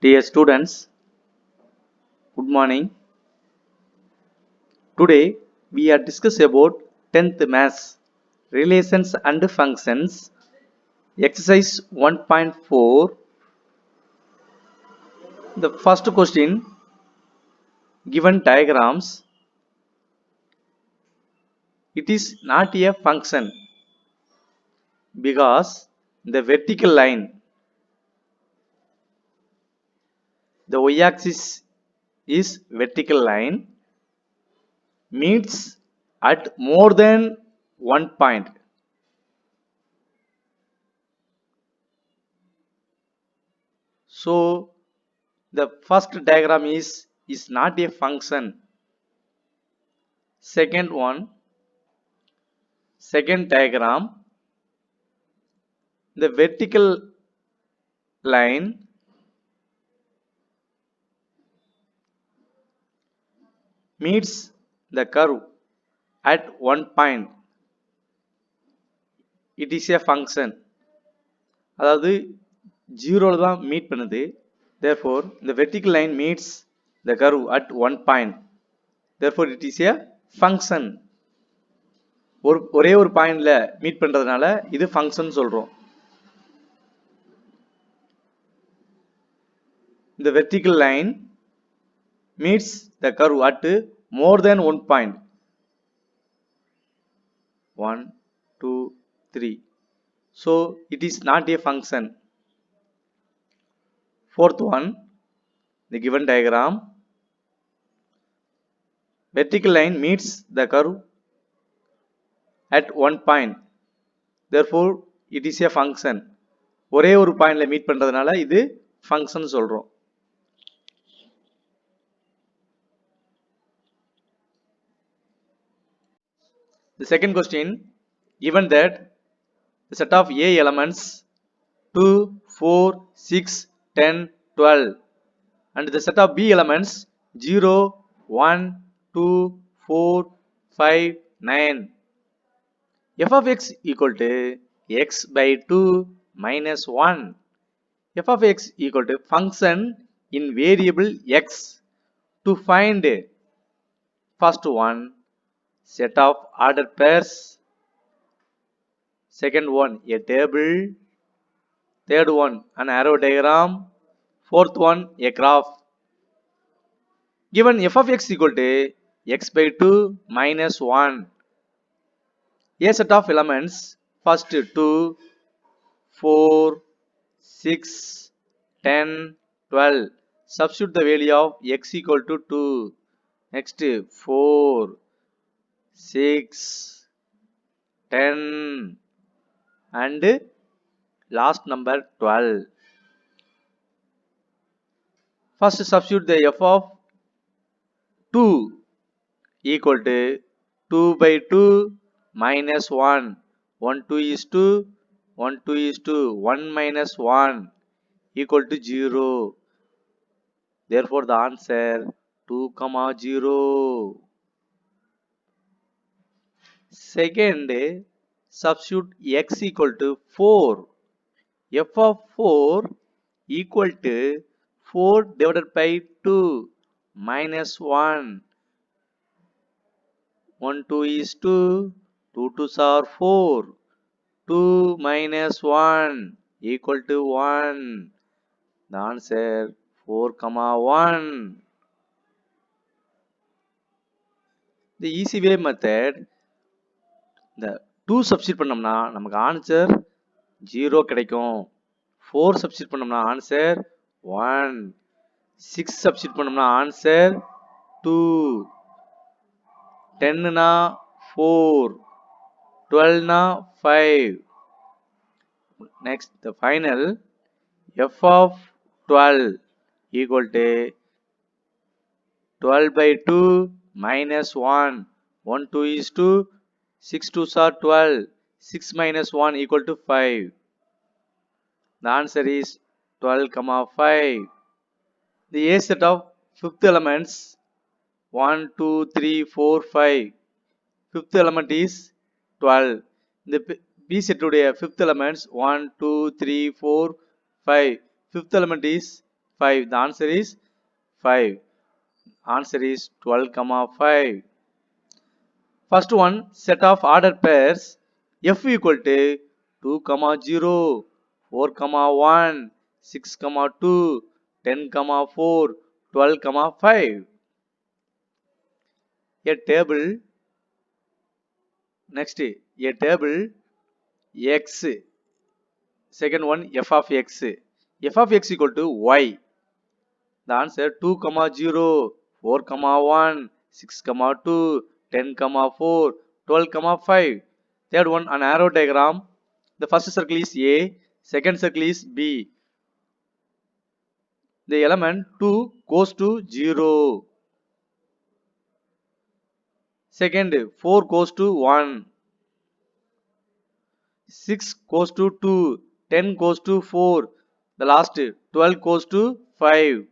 Dear students, good morning. Today we are discuss about 10th Maths Relations and Functions Exercise 1.4. The first question, given diagrams, it is not a function because the vertical line, the y-axis is vertical line, meets at more than one point. So the first diagram is not a function. Second diagram, the vertical line meets the curve at one point. It is a function. அதாவது ஜீரோல தான் meet பண்ணுது. Therefore, the vertical line meets the curve at one point. Therefore, it is a function. ஒரே ஒரு பாயிண்ட்ல meet பண்றதுனால இது function சொல்றோம். The vertical line meets the curve at more than one point. 1, 2, 3. So it is not a function. Fourth one, the given diagram, vertical line meets the curve at one point. Therefore it is a function. ஒரே ஒரு பாயிண்ட்ல meet பண்றதுனால இது function சொல்றோம். The second question, given that the set of A elements 2, 4, 6, 10, 12 and the set of B elements 0, 1, 2, 4, 5, 9. F of x equal to x by 2 minus 1. F of x equal to function in variable x. To find first one, set of ordered pairs. Second one, a table. Third one, an arrow diagram. Fourth one, a graph. Given f of x equal to x by 2 minus 1. A set of elements, first 2, 4, 6, 10, 12. Substitute the value of x equal to 2. Next 4, 6, 10 and last number 12. First substitute the f of 2 equal to 2 by 2 minus 1. 1 2 is 2, 1 2 is 2, 1 minus 1 equal to 0. Therefore the answer 2 comma 0. Second, substitute x equal to 4. F of 4 equal to 4 divided by 2 minus 1. 1 2 is 2, 2 2s are 4. 2 minus 1 equal to 1. The answer 4 comma 1. The easy way method, the 2 substitute பண்ணோம்னா நமக்கு answer 0 கிடைக்கும். 4 substitute பண்ணோம்னா answer 1. 6 substitute பண்ணோம்னா answer 2. 10 னா 4. 12 னா 5. Next the final f of 12 equal to 12 by 2 minus 1. 1 2 is 2, 6 2s are 12. 6 minus 1 equal to 5. The answer is 12 comma 5. The A set of fifth elements 1 2 3 4 5. Fifth element is 12. The B set உடைய fifth elements 1 2 3 4 5. Fifth element is 5. The answer is 5. Answer is 12 comma 5. First one, set of ordered pairs f equal to 2 comma 0, 4 comma 1, 6 comma 2, 10 comma 4, 12 comma 5. A table, next a table x, second one f of x. F of x equal to y. The answer 2 comma 0, 4 comma 1, 6 comma 2, 10 comma 4, 12 comma 5. Third one, an arrow diagram. The first circle is A, second circle is B. The element 2 goes to 0. Second, 4 goes to 1. 6 goes to 2. 10 goes to 4. The last 12 goes to 5.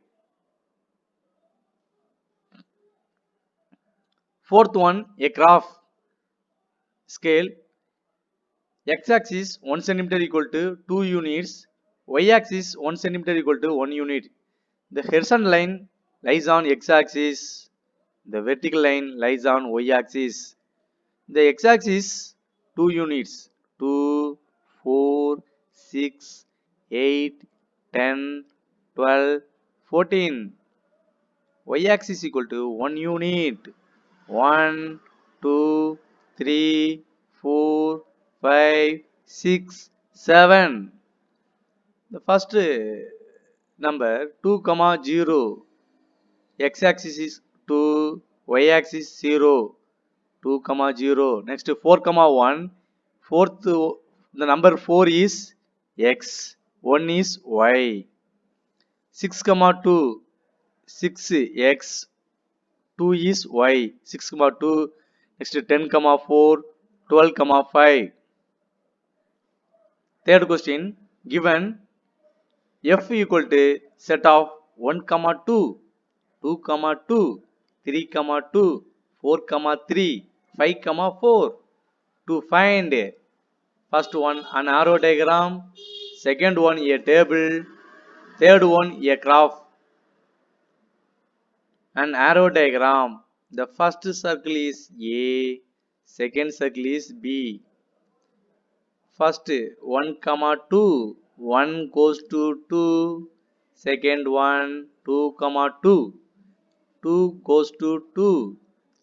Fourth one, a graph. Scale x-axis 1 cm equal to 2 units, y-axis 1 cm equal to 1 unit. The horizontal line lies on x-axis, the vertical line lies on y-axis. The x-axis 2 units, 2, 4, 6, 8, 10, 12, 14. Y-axis equal to 1 unit, 1, 2, 3, 4, 5, 6, 7. The first number 2 comma 0. X-axis is 2, y-axis 0. 2 comma 0. Next 4 comma 1. Fourth, the number 4 is x. 1 is y. 6 comma 2. 6 x. 2 is y. 6 comma 2. Next 10 comma 4. 12 comma 5. Third question, given f equal to set of 1 comma 2, 2 comma 2, 3 comma 2, 4 comma 3, 5 comma 4. To find first one an arrow diagram, second one a table, third one a graph. An arrow diagram. The first circle is A, second circle is B. First 1 comma 2, 1 goes to 2, second one 2 comma 2, 2 goes to 2,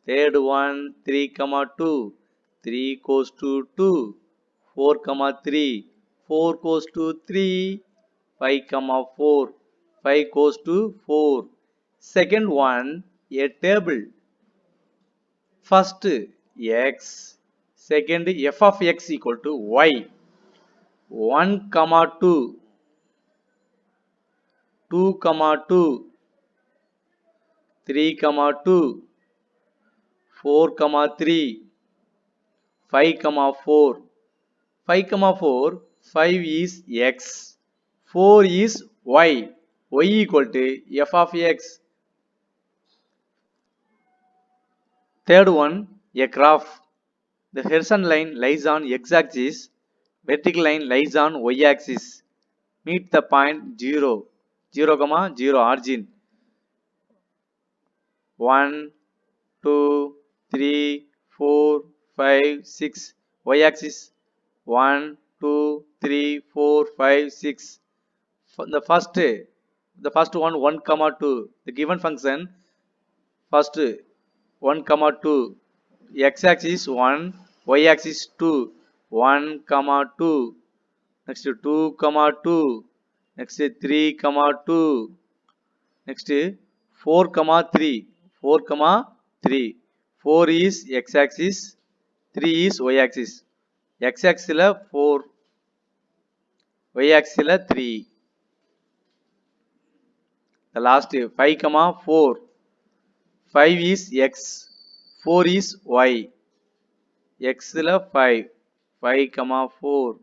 third one 3 comma 2, 3 goes to 2, 4 comma 3, 4 goes to 3, 5 comma 4, 5 goes to 4. Second one a table. First x, second f of x equal to y. 1 comma 2, 2 comma 2, 3 comma 2, 4 comma 3, 5 comma 4. 5 comma 4, 5 is x, 4 is y. Y equal to f of x. Third one, a graph. The horizontal line lies on x-axis, vertical line lies on y-axis. Meet the point 0, 0 comma 0 origin. 1, 2, 3, 4, 5, 6. Y-axis 1, 2, 3, 4, 5, 6. The first one 1 comma 2. The given function first 1 comma 2. X-axis 1, y-axis 2. 1 comma 2. Next 2 comma 2. Next 3 comma 2. Next 4 comma 3. 4 comma 3. 4 is x-axis, 3 is y-axis. X-axis 4, y-axis 3. The last 5 comma 4. 5 is x, 4 is y. X 5, 5 comma 4.